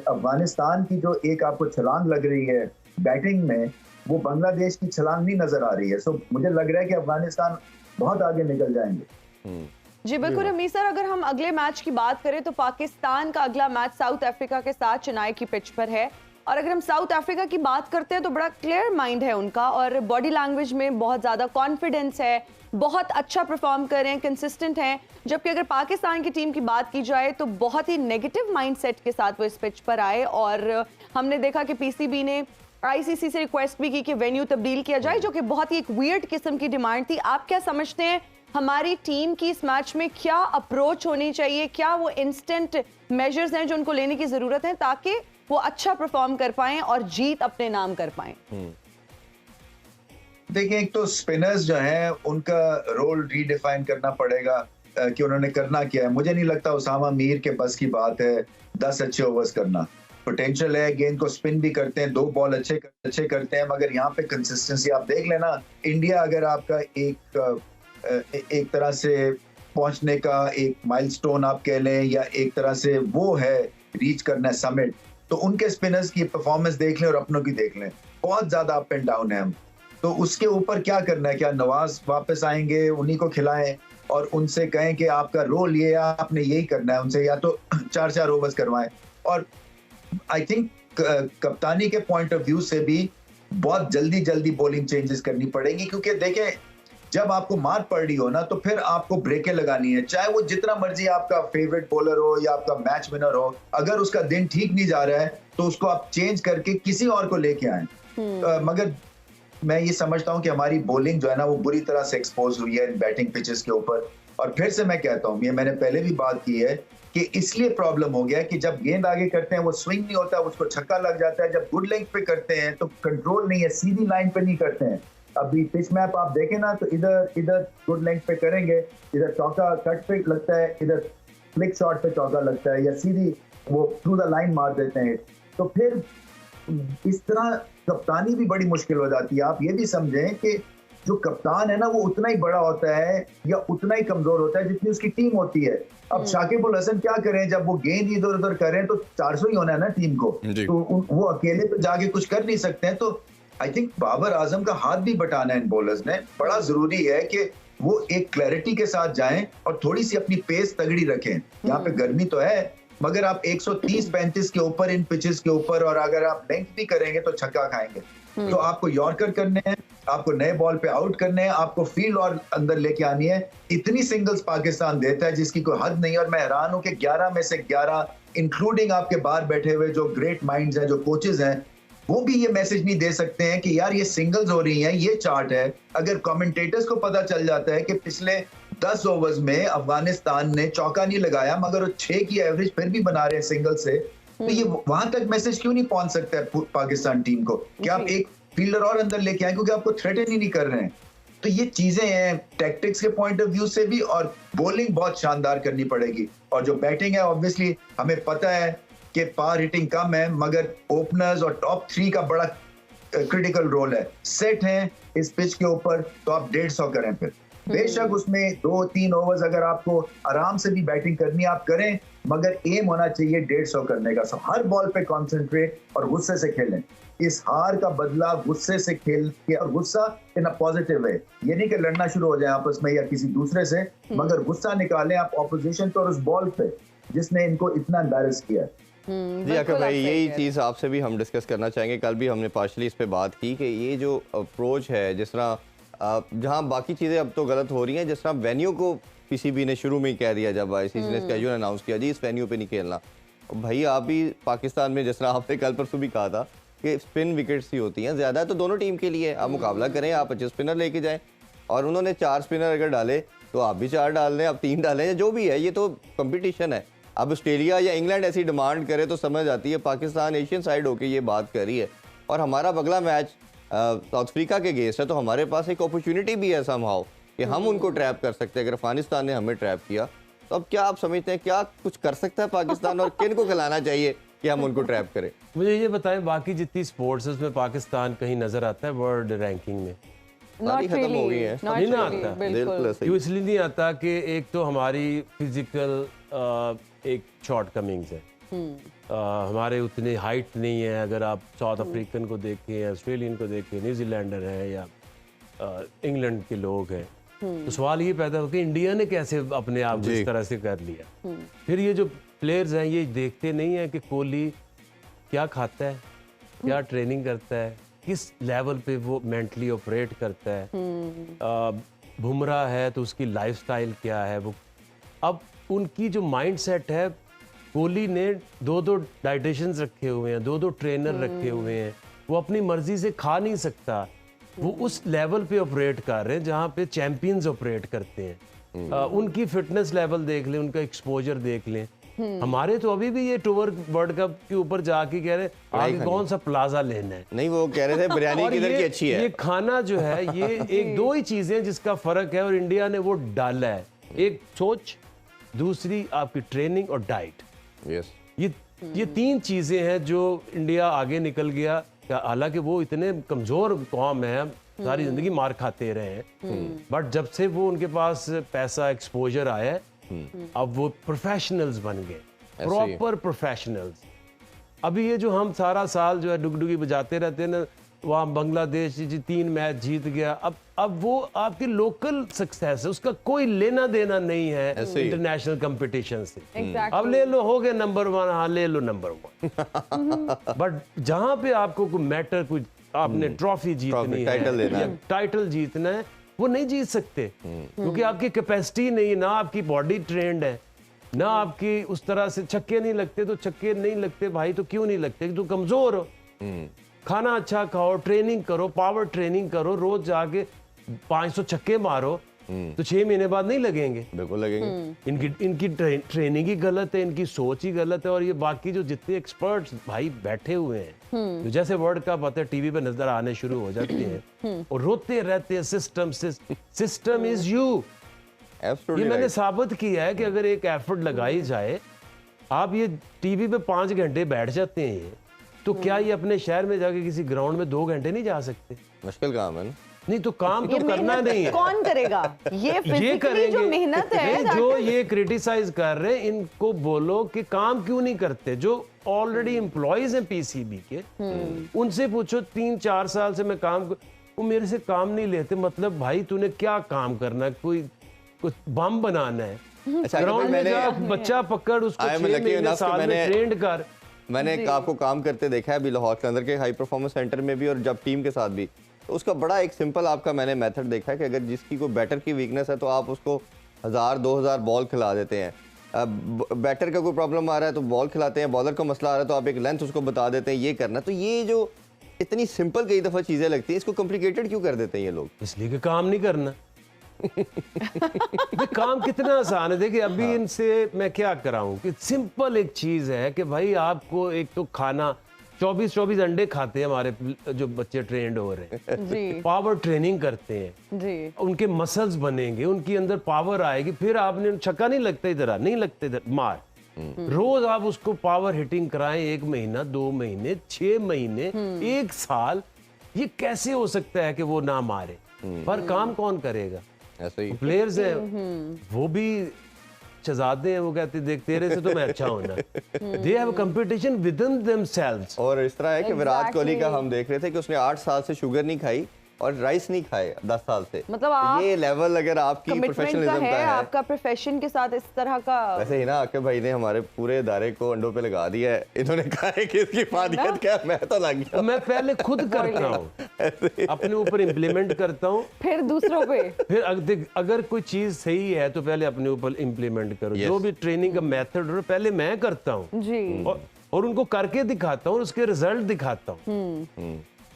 अफगानिस्तान की जो एक आपको छलांग लग रही है बैटिंग में, वो बांग्लादेश की छलांग नहीं नजर आ रही है। सो मुझे लग रहा है कि अफगानिस्तान बहुत आगे निकल जाएंगे। जी बिल्कुल रमीज सर, अगर हम अगले मैच की बात करें तो पाकिस्तान का अगला मैच साउथ अफ्रीका के साथ चेन्नई की पिच पर है। और अगर हम साउथ अफ्रीका की बात करते हैं तो बड़ा क्लियर माइंड है उनका और बॉडी लैंग्वेज में बहुत ज़्यादा कॉन्फिडेंस है, बहुत अच्छा परफॉर्म कर रहे हैं, कंसिस्टेंट हैं। जबकि अगर पाकिस्तान की टीम की बात की जाए तो बहुत ही नेगेटिव माइंडसेट के साथ वो इस पिच पर आए और हमने देखा कि पीसीबी ने आईसीसी से रिक्वेस्ट भी की कि वेन्यू तब्दील किया जाए, जो कि बहुत ही एक वियर्ड किस्म की डिमांड थी। आप क्या समझते हैं हमारी टीम की इस मैच में क्या अप्रोच होनी चाहिए, क्या वो इंस्टेंट मेजर्स हैं जो उनको लेने की जरूरत है ताकि वो अच्छा परफॉर्म कर पाएं और जीत अपने नाम कर पाएं? देखिए, एक तो स्पिनर्स जो हैं उनका रोल रीडिफाइन करना पड़ेगा कि उन्होंने करना क्या है। मुझे नहीं लगता उसामा मीर के बस की बात है 10 अच्छे ओवर्स करना। पोटेंशियल है, गेंद को स्पिन भी करते हैं, 2 बॉल अच्छे करते हैं, मगर यहाँ पे कंसिस्टेंसी आप देख लेना। इंडिया अगर आपका एक तरह से पहुंचने का एक माइलस्टोन आप कह लें या एक तरह से वो है रीच करना है समिट, तो उनके स्पिनर्स की परफॉर्मेंस देख लें और अपनों की देख लें, बहुत ज्यादा अप एंड डाउन है हम। तो उसके ऊपर क्या करना है? क्या नवाज वापस आएंगे, उन्हीं को खिलाएं और उनसे कहें कि आपका रोल ये है, आपने यही करना है उनसे, या तो 4-4 ओवर्स करवाएं। और आई थिंक कप्तानी के पॉइंट ऑफ व्यू से भी बहुत जल्दी बॉलिंग चेंजेस करनी पड़ेगी, क्योंकि देखें जब आपको मार पड़ रही हो ना तो फिर आपको ब्रेकें लगानी है, चाहे वो जितना मर्जी आपका फेवरेट बॉलर हो या आपका मैच विनर हो। अगर उसका दिन ठीक नहीं जा रहा है तो उसको आप चेंज करके किसी और को लेके आए। मगर मैं ये समझता हूं कि हमारी बॉलिंग जो है ना वो बुरी तरह से एक्सपोज हुई है इन बैटिंग पिचेस के ऊपर। और फिर से मैं कहता हूं, ये मैंने पहले भी बात की है कि इसलिए प्रॉब्लम हो गया कि जब गेंद आगे करते हैं वो स्विंग नहीं होता, उसको छक्का लग जाता है। जब गुड लेंथ पे करते हैं तो कंट्रोल नहीं है, सीधी लाइन पे नहीं करते हैं। अभी पिच मैप आप देखें ना तो इधर गुड लेंथ पे करेंगे, इधर चौका कट पे लगता है, इधर फ्लिक शॉट पे चौका लगता है, या सीधी वो थ्रू द लाइन मार देते हैं। तो फिर इस तरह कप्तानी भी बड़ी मुश्किल हो जाती है। आप ये भी समझें कि जो कप्तान है ना वो उतना ही बड़ा होता है या उतना ही कमजोर होता है जितनी उसकी टीम होती है। अब शाकिब अल हसन क्या करें, जब वो गेंद इधर उधर करें तो 400 ही होना है ना टीम को, तो वो अकेले तो जाके कुछ कर नहीं सकते हैं। तो आई थिंक बाबर आजम का हाथ भी बटाना है इन बॉलर्स ने। बड़ा जरूरी है कि वो एक क्लैरिटी के साथ जाएं और थोड़ी सी अपनी पेस तगड़ी रखें। यहाँ पे गर्मी तो है, मगर आप 130-135 के ऊपर इन पिचेस के ऊपर, और अगर आप लेंथ भी करेंगे तो छक्का खाएंगे। तो आपको यॉर्कर करने हैं, आपको नए बॉल पे आउट करने हैं, आपको फील्ड और अंदर लेके आनी है। इतनी सिंगल्स पाकिस्तान देता है जिसकी कोई हद नहीं। और मैं हैरान हूं कि 11 में से 11 इंक्लूडिंग आपके बाहर बैठे हुए जो ग्रेट माइंड्स हैं, जो कोचेस हैं, वो भी ये मैसेज नहीं दे सकते हैं कि यार ये सिंगल्स हो रही हैं, ये चार्ट है। अगर कमेंटेटर्स को पता चल जाता है कि पिछले 10 ओवर्स में अफगानिस्तान ने चौका नहीं लगाया मगर 6 की एवरेज फिर भी बना रहे हैं सिंगल से, तो ये वहां तक मैसेज क्यों नहीं पहुंच सकता है पाकिस्तान टीम को कि आप एक फील्डर और अंदर लेके आए, क्योंकि आपको थ्रेटन ही नहीं कर रहे हैं। तो ये चीजें हैं टैक्टिक्स के पॉइंट ऑफ व्यू से भी, और बॉलिंग बहुत शानदार करनी पड़ेगी। और जो बैटिंग है ऑब्वियसली हमें पता है कि पावर हिटिंग कम है, मगर ओपनर्स और टॉप 3 का बड़ा क्रिटिकल रोल है। सेट हैं इस पिच के ऊपर तो आप 150 करें, फिर बेशक उसमें 2-3 ओवर्स अगर आपको आराम से भी बैटिंग करनी आप करें, मगर एम होना चाहिए 150 करने का। सो हर बॉल पे कॉन्सेंट्रेट और गुस्से से खेलें। इस हार का बदला गुस्से से खेल के, और गुस्सा इन अ पॉजिटिव वे, ये नहीं कि लड़ना शुरू हो जाए आपस में या किसी दूसरे से, मगर गुस्सा निकालें आप ऑपोजिशन पे और उस बॉल पे जिसने इनको इतना एम्बैरेस किया है। जी आकर भाई, यही चीज़ आपसे भी हम डिस्कस करना चाहेंगे। कल भी हमने पार्शली इस पे बात की कि ये जो अप्रोच है, जिस तरह जहाँ बाकी चीज़ें अब तो गलत हो रही हैं, जिस तरह वेन्यू को पीसीबी ने शुरू में ही कह दिया जब आईसीसी ने स्केड्यूल अनाउंस किया, जी इस वेन्यू पे नहीं खेलना। भाई आप भी पाकिस्तान में जिस तरह आपने कल परसों भी कहा था कि स्पिन विकेट्स ही होती हैं ज़्यादा, तो दोनों टीम के लिए आप मुकाबला करें, आप अच्छे स्पिनर लेके जाएं। और उन्होंने 4 स्पिनर अगर डाले तो आप भी 4 डाल लें, आप 3 डालें, जो भी है, ये तो कंपटीशन है। अब ऑस्ट्रेलिया या इंग्लैंड ऐसी डिमांड करे तो समझ आती है। पाकिस्तान एशियन साइड होके ये बात कर रही है, और हमारा अगला मैच साउथ अफ्रीका के अगेंस्ट है, तो हमारे पास एक अपॉर्चुनिटी भी है समहाउ कि हम उनको ट्रैप कर सकते हैं। अगर अफगानिस्तान ने हमें ट्रैप किया तो अब क्या आप समझते हैं क्या कुछ कर सकता है पाकिस्तान, और किन को खिलाना चाहिए कि हम उनको ट्रैप करें? मुझे ये बताएं, बाकी जितनी स्पोर्ट्स है उसमें पाकिस्तान कहीं नजर आता है वर्ल्ड रैंकिंग में? खत्म हो गई है, नहीं ना आता। क्यों इसलिए नहीं आता कि एक तो हमारी फिजिकल एक शॉर्ट कमिंग्स है, हमारे उतने हाइट नहीं है। अगर आप साउथ अफ्रीकन को देखें, ऑस्ट्रेलियन को देखें, न्यूजीलैंडर हैं या इंग्लैंड के लोग हैं, तो सवाल ये पैदा हो कि इंडिया ने कैसे अपने आप को इस तरह से कर लिया। फिर ये जो प्लेयर्स हैं ये देखते नहीं है कि कोहली क्या खाता है, क्या ट्रेनिंग करता है, किस लेवल पे वो मेंटली ऑपरेट करता है। बुमराह है तो उसकी लाइफस्टाइल क्या है। वो अब उनकी जो माइंडसेट है, कोहली ने 2-2 डाइटिशियंस रखे हुए हैं, 2-2 ट्रेनर रखे हुए हैं, वो अपनी मर्जी से खा नहीं सकता। वो उस लेवल पे ऑपरेट कर रहे हैं जहाँ पे चैंपियंस ऑपरेट करते हैं। उनकी फिटनेस लेवल देख लें, उनका एक्सपोजर देख लें। हमारे तो अभी भी ये टूर वर्ल्ड कप के ऊपर जाके कह रहे हैं आगे कौन सा प्लाजा लेना है। नहीं, वो कह रहे थे बिरयानी किधर की अच्छी है। ये खाना जो है ये एक 2 ही चीजें जिसका फर्क है, और इंडिया ने वो डाला है। एक सोच, दूसरी आपकी ट्रेनिंग और डाइट। यस, ये 3 चीजें हैं जो इंडिया आगे निकल गया। हालांकि वो इतने कमजोर कौम है, सारी जिंदगी मार खाते रहे हैं, बट जब से वो उनके पास पैसा एक्सपोजर आया है, अब वो प्रोफेशनल्स बन गए, प्रॉपर प्रोफेशनल्स। अभी ये जो हम सारा साल जो है डुगडुगी बजाते रहते हैं ना, वहाँ बांग्लादेश जी 3 मैच जीत गया, अब वो आपकी लोकल सक्सेस है, उसका कोई लेना देना नहीं है इंटरनेशनल कंपटीशन से। अब ले लो, हो गए नंबर 1, हाँ ले लो नंबर 1। बट जहाँ पे आपको कोई मैटर, कुछ आपने ट्रॉफी जीतनी है, टाइटल जीतना है, वो नहीं जीत सकते, क्योंकि आपकी कैपेसिटी नहीं है, ना आपकी बॉडी ट्रेंड है, ना आपकी उस तरह से छक्के नहीं लगते। तो छक्के नहीं लगते भाई, तो क्यों नहीं लगते? तो कमजोर हो। खाना अच्छा खाओ, ट्रेनिंग करो, पावर ट्रेनिंग करो, रोज जाके 500 छक्के मारो, तो 6 महीने बाद नहीं लगेंगे? बिल्कुल लगेंगे। इनकी ट्रेनिंग ही गलत है, इनकी सोच ही गलत है। और ये बाकी जो जितने एक्सपर्ट्स भाई बैठे हुए हैं, तो जैसे वर्ल्ड कप आते हैं टीवी पे नजर आने शुरू हो जाते हैं और रोते रहते हैं सिस्टम इज यू। ये मैंने साबित किया है कि अगर एक एफर्ट लगाई जाए, आप ये टीवी पे 5 घंटे बैठ जाते हैं, तो क्या ये अपने शहर में जाके किसी ग्राउंड में 2 घंटे नहीं जा सकते? मुश्किल काम है ना। नहीं तो काम तो करना नहीं है। कौन करेगा ये फिजिकली जो मेहनत है? जो ये क्रिटिसाइज कर रहे हैं इनको बोलो कि काम क्यों नहीं करते। जो ऑलरेडी एम्प्लॉयज हैं पीसीबी के, उनसे पूछो 3-4 साल से मैं काम वो मेरे से काम नहीं लेते। मतलब भाई तूने क्या काम करना है? कोई कुछ बम बनाना है? अच्छा, ग्राउंड में जा, बच्चा पकड़ उसको 6 महीने साल में ट्रेंड कर। मैंने आपको काम करते देखा है अभी लाहौर के अंदर के हाई परफॉर्मेंस सेंटर में भी और जब टीम के साथ भी, तो उसका बड़ा एक सिंपल आपका मैंने मेथड देखा है कि अगर जिसकी कोई बैटर की वीकनेस है तो आप उसको 1000-2000 बॉल खिला देते हैं। अब बैटर का कोई प्रॉब्लम आ रहा है तो बॉल खिलाते हैं, बॉलर का मसला आ रहा है तो आप एक लेंथ उसको बता देते हैं ये करना। तो ये जो इतनी सिंपल कई दफ़ा चीज़ें लगती हैं, इसको कॉम्प्लिकेटेड क्यों कर देते हैं ये लोग? इसलिए कि काम नहीं करना। काम कितना आसान है। देखिए अभी इनसे मैं क्या कराऊं कि सिंपल एक चीज है कि भाई आपको एक तो खाना 24 अंडे खाते हैं हमारे जो बच्चे ट्रेंड हो रहे हैं जी पावर ट्रेनिंग करते हैं जी, उनके मसल्स बनेंगे, उनके अंदर पावर आएगी। फिर आपने छक्का नहीं लगता इधर, नहीं लगता इधर, मार। रोज आप उसको पावर हिटिंग कराएं 1 महीना, 2 महीने, 6 महीने, 1 साल, ये कैसे हो सकता है कि वो ना मारे? पर काम कौन करेगा? ऐसे ही प्लेयर्स हैं वो भी शहजादे हैं, वो कहते देख तेरे से तो मैं अच्छा होना। They have competition with in themselves. और इस तरह है कि विराट कोहली का Exactly. हम देख रहे थे कि उसने 8 साल से शुगर नहीं खाई और राइस नहीं खाए 10 साल से। मतलब आप ये लेवल अगर आपकी कमिटमेंट का प्रोफेशनलिज्म का है, है, आपका प्रोफेशन के साथ इस तरह का। वैसे ही ना आके भाई ने हमारे पूरे इदारे को अंडों पे लगा दिया है। इन्होंने कहा है कि इसकी फादियत क्या, मैं तो लग गया। मैं पहले खुद करता हूँ, अपने ऊपर इम्प्लीमेंट करता हूँ, फिर दूसरों पे फिर अगर कोई चीज सही है तो पहले अपने ऊपर इम्प्लीमेंट करो। Yes. जो भी ट्रेनिंग का मेथड हो पहले मैं करता हूँ जी, और उनको करके दिखाता हूँ, उसके रिजल्ट दिखाता हूँ।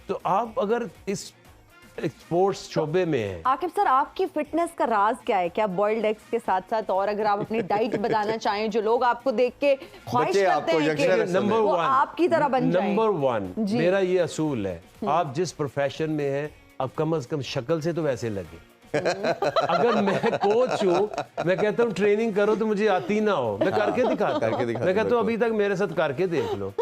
तो आप अगर इस स्पोर्ट्स शोबे में है। आकिब सर आपकी फिटनेस का राज क्या है? क्या बॉइल्ड एग्स के साथ साथ और अगर आप अपनी डाइट बताना चाहें, जो लोग आपको देख के ख्वाहिश बच्चे करते आपको हैं यंगस्टर कि नंबर वो 1 आपकी तरह बन जाएं। नंबर 1 जी। मेरा ये असूल है, आप जिस प्रोफेशन में हैं अब कम से कम शक्ल से तो वैसे लगे। अगर मैं कोच हूँ, मैं कहता हूँ ट्रेनिंग करो तो मुझे आती ना हो, मैं करके दिखाता हूँ। मैं कहता हूँ अभी तक मेरे साथ करके देख लो।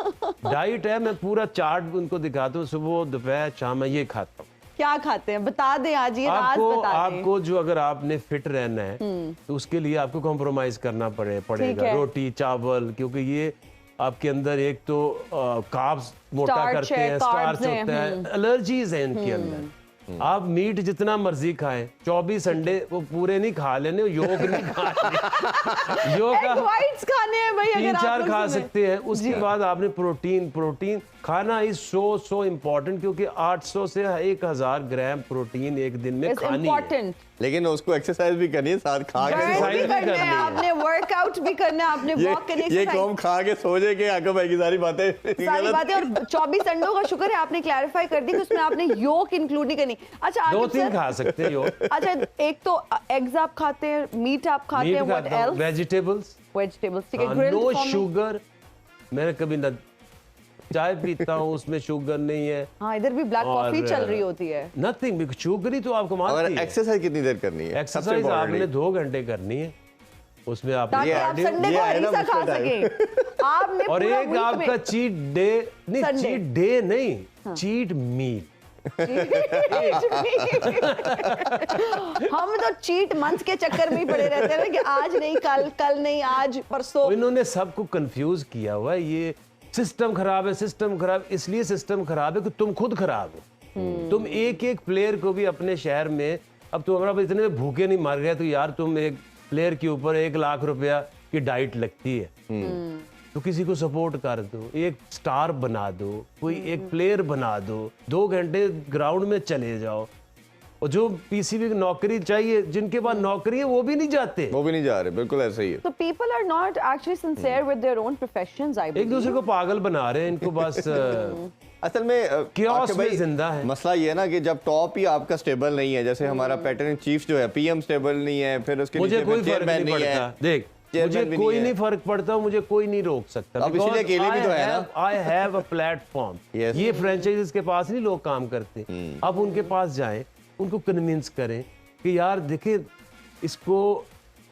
डाइट है, मैं पूरा चार्ट उनको दिखाता हूँ, सुबह दोपहर शाम मैं ये खाता हूँ। क्या खाते हैं बता दें, आज ये राज बता दें। आपको जो अगर आपने फिट रहना है तो उसके लिए आपको कॉम्प्रोमाइज करना पड़ेगा। है। रोटी चावल, क्योंकि ये आपके अंदर एक तो कार्ब्स मोटा Starch करते है, हैं, carbs स्टार्च होता है, एलर्जीज है इनके अंदर। आप मीट जितना मर्जी खाएं, 24 अंडे वो पूरे नहीं खा लेने, योग नहीं खा लेने। योग एग व्हाइट्स खाने हैं भाई, अगर 3-4 आप खा उसमें- सकते हैं। उसके बाद आपने प्रोटीन खाना इज सो इम्पोर्टेंट, क्योंकि 800 से 1000 ग्राम प्रोटीन एक दिन में It's खानी है। important. लेकिन उसको एक्सरसाइज भी करनी है साथ खा के। Burn exercise भी भी करना करनी है, है। आपने वर्कआउट भी करना है, आपने वॉक करनी ये exercise- कौम खा के सो जाए कि आका भाई की सारी बातें सारी गलत। बातें। और 24 अंडों का शुक्र है आपने क्लैरिफाई कर दी कि उसमें आपने योग इंक्लूड नहीं करनी। अच्छा आकिब 2-3 सर, खा सकते हैं योग। अच्छा एक तो एग्स आप खाते हैं, मीट आप खाते हैं, मीट व्हाट खाता हूं, एल्स? वेजिटेबल्स, वेजिटेबल्स, ठीक है, ग्रिल्ड नो फॉर्म में। शुगर। मैंने कभी न चाय पीता हूँ उसमें शुगर नहीं है, हाँ इधर भी ब्लैक और, कॉफी चल रही होती है। नथिंग। शुगर ही तो आपको और मारती है। एक्सरसाइज कितनी देर करनी है? सबसे एक्सरसाइज important आपने 2 घंटे करनी है, उसमें आप ताकि आप cardio- संडे ये को है ना हरीसा खा मुश्किल सकें। आपने और पूरा एक week आपका में- चीट डे नहीं, Sunday। चीट डे नहीं, चीट मील। हम तो चीट मंथ के चक्कर में ही पड़े रहते हैं कि आज नहीं कल, कल नहीं आज, परसों। इन्होंने सबको कंफ्यूज किया हुआ है। ये सिस्टम खराब है, सिस्टम खराब, इसलिए सिस्टम खराब है कि तुम खुद खराब हो। तुम एक प्लेयर को भी अपने शहर में, अब तुम्हारा इतने में भूखे नहीं मर गए तो यार तुम एक प्लेयर के ऊपर 1 लाख रुपया की डाइट लगती है, तो किसी को सपोर्ट कर दो, एक स्टार बना दो, कोई एक प्लेयर बना दो, 2 घंटे ग्राउंड में चले जाओ। और जो पीसीबी की नौकरी चाहिए, जिनके पास नौकरी है वो भी नहीं जाते, वो भी नहीं जा रहे, बिल्कुल ऐसे ही है। So people are not actually sincere with their own professions, I एक believe. दूसरे को पागल बना रहे हैं। इनको बस असल में Chaos आके में भाई, जिंदा है। मसला ये है ना कि जब टॉप ही आपका स्टेबल नहीं है, जैसे हमारा पैटर्न चीफ जो है पीएम स्टेबल नहीं है, फिर उसके मुझे नीचे कोई फिर फर्क चेयरमैन नहीं नहीं है, पड़ता। देख चेयरमैन मुझे भी कोई नहीं नहीं है। फर्क पड़ता, मुझे कोई नहीं रोक सकता। अब इसीलिए अकेले भी तो है ना। I have a platform. Yes. ये फ्रेंचाइजीज के पास नहीं लोग काम करते। अब उनके पास जाएं, उनको कन्विंस करें कि यार देखिए इसको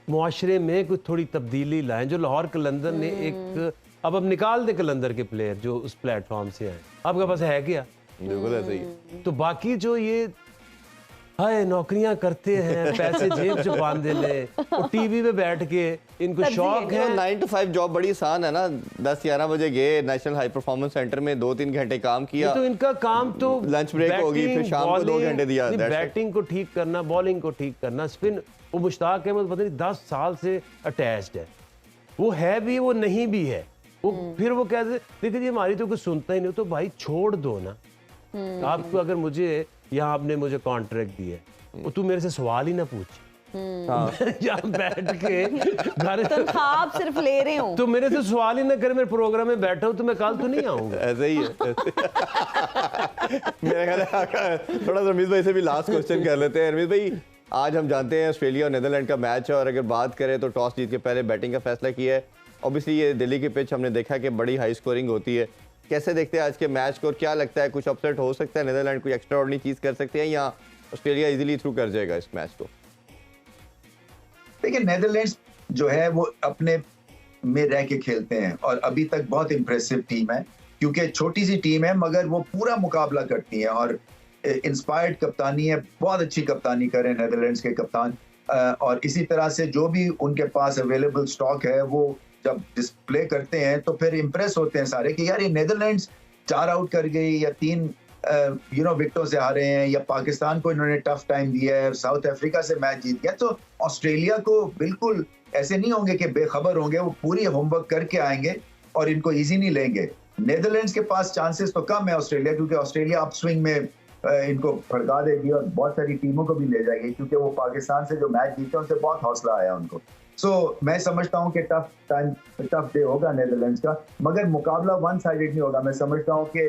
मुआशरे में कुछ थोड़ी तब्दीली लाएं। जो लाहौर कलंदर ने एक, अब निकाल दे कलंदर के प्लेयर जो उस प्लेटफॉर्म से आए, आपके पास है क्या? बिल्कुल ऐसे ही है। तो बाकी जो ये हाय नौकरियां करते हैं, पैसे जेब से बांध ले, और टीवी पे बैठ के इनको शौक है। 9 to 5 जॉब बड़ी आसान है ना, 10-11 बजे गए नेशनल हाई परफॉर्मेंस सेंटर में 2-3 घंटे काम किया, तो इनका काम तो लंच ब्रेक होगी, फिर शाम को 2 घंटे दिया। बैटिंग को ठीक करना, बॉलिंग को ठीक करना, स्पिन। वो मुश्ताक अहमद पता नहीं 10 साल से अटैच्ड है, वो है भी वो नहीं भी है, वो फिर वो कहते देखिए हमारी तो कुछ सुनता ही नहीं, तो भाई छोड़ दो ना। आपको अगर मुझे यहाँ आपने मुझे कॉन्ट्रैक्ट दिया है, वो तू मेरे से सवाल ही ना पूछ, यहाँ बैठ के घर आप सिर्फ ले रहे हो, तो मेरे से सवाल ही ना करे, मेरे प्रोग्राम में बैठा हूँ तो मैं कल तो नहीं आऊंगा। ऐसे ही है। मेरा ख्याल है थोड़ा सा रमीज भाई से भी लास्ट क्वेश्चन कर लेते हैं। रमीज भाई, आज हम जानते हैं ऑस्ट्रेलिया और नीदरलैंड का मैच है, और अगर बात करें तो टॉस जीत के पहले बैटिंग का फैसला किया है। ऑब्वियसली ये दिल्ली की पिच हमने देखा कि बड़ी हाई स्कोरिंग होती है। कैसे देखते हैं आज के मैच को, और क्या लगता है कुछ अपसेट हो सकता है, नीदरलैंड कोई एक्स्ट्रा ऑर्डिनरी चीज कर सकते हैं या ऑस्ट्रेलिया इजीली थ्रू कर जाएगा इस मैच को? देखिए नीदरलैंड्स जो है वो अपने में रह के खेलते हैं, और अभी तक बहुत इंप्रेसिव टीम है, क्योंकि छोटी सी टीम है मगर वो पूरा मुकाबला करती है, और इंस्पायर्ड कप्तानी है, बहुत अच्छी कप्तानी करें नीदरलैंड्स के कप्तान। और इसी तरह से जो भी उनके पास अवेलेबल स्टॉक है वो जब डिस्प्ले करते हैं तो फिर इंप्रेस होते हैं सारे कि यार ये नीदरलैंड्स 4 आउट कर गई या 3 विकेटों से हारे हैं, या पाकिस्तान को इन्होंने टफ टाइम दिया है, साउथ अफ्रीका से मैच जीत गया। तो ऑस्ट्रेलिया को बिल्कुल ऐसे नहीं होंगे कि बेखबर होंगे, वो पूरी होमवर्क करके आएंगे और इनको इजी नहीं लेंगे। नीदरलैंड्स के पास चांसेस तो कम है ऑस्ट्रेलिया, क्योंकि ऑस्ट्रेलिया अपस्विंग में इनको भड़का देगी और बहुत सारी टीमों को भी ले जाएगी, क्योंकि वो पाकिस्तान से जो मैच जीते उनसे बहुत हौसला आया उनको। मैं समझता हूं कि टफ डे होगा नीदरलैंड्स का, मगर मुकाबला वन साइडेड नहीं होगा। मैं समझता हूं कि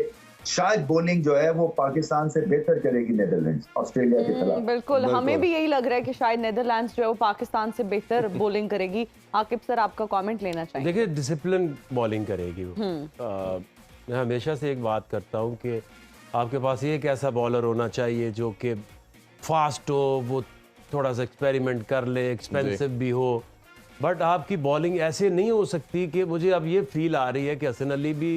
शायद बॉलिंग जो है वो पाकिस्तान से बेहतर करेगी नीदरलैंड्स ऑस्ट्रेलिया के खिलाफ। बिल्कुल, हमें भी यही लग रहा है कि शायद नीदरलैंड्स जो है वो पाकिस्तान से बेहतर बॉलिंग करेगी। आकिब सर, आपका कमेंट लेना चाहिए। देखिए डिसिप्लिन बॉलिंग करेगी वो। मैं हमेशा से एक बात करता हूँ कि आपके पास एक ऐसा बॉलर होना चाहिए जो कि फास्ट हो, वो थोड़ा सा एक्सपेरिमेंट कर ले, एक्सपेंसिव भी हो, बट आपकी बॉलिंग ऐसे नहीं हो सकती कि मुझे अब ये फील आ रही है कि हसन अली भी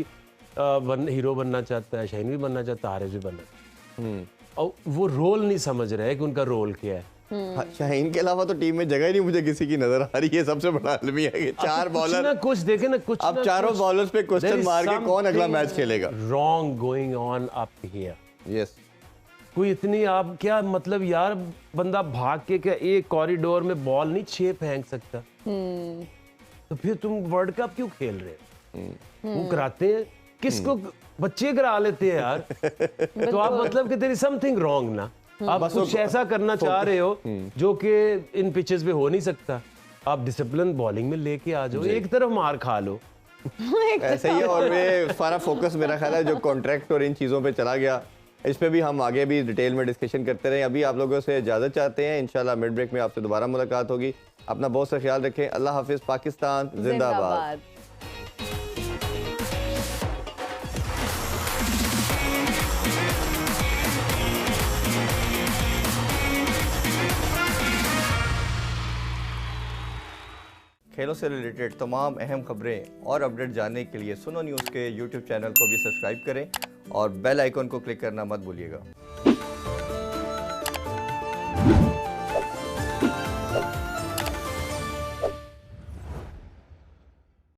हीरो बनना चाहता है, शाहीन भी बनना चाहता है, हारिस भी बनना, और वो रोल नहीं समझ रहे कि उनका रोल क्या है। शाहीन के अलावा तो टीम में जगह ही नहीं मुझे किसी की नजर आ रही है। सबसे बड़ा अलमी है कि 4 बॉलर ना कुछ देखे ना कुछ, अब चारों बॉलर्स पे क्वेश्चन मार के कौन अगला मैच खेलेगा। Wrong going on up here. Yes, कोई इतनी आप क्या मतलब यार, बंदा भाग के क्या एक कॉरिडोर में बॉल नहीं 6 फेंक सकता, तो फिर तुम वर्ल्ड कप क्यों खेल रहे हो? वो कराते हैं किसको, बच्चे करा लेते हैं यार। तो आप मतलब कि तेरी समथिंग रॉन्ग ना, आप कुछ ऐसा करना चाह रहे हो जो कि इन पिचेस पे हो नहीं सकता। आप डिसिप्लिन बॉलिंग में लेके आ जाओ, एक तरफ मार खा लो। ऐसा ही है। और मैं सारा फोकस मेरा ख्याल है जो कॉन्ट्रैक्ट और इन चीज़ों पे चला गया, इस पे भी हम आगे भी डिटेल में डिस्कशन करते रहे। अभी आप लोगों से इजाज़त चाहते हैं, इंशाल्लाह मिड ब्रेक में आपसे दोबारा मुलाकात होगी। अपना बहुत सा ख्याल रखें। अल्लाह हाफिज़। पाकिस्तान जिंदाबाद। खेलों से रिलेटेड तमाम अहम खबरें और अपडेट जानने के लिए सुनो न्यूज़ के यूट्यूब चैनल को भी सब्सक्राइब करें और बेल आइकन को क्लिक करना मत भूलिएगा।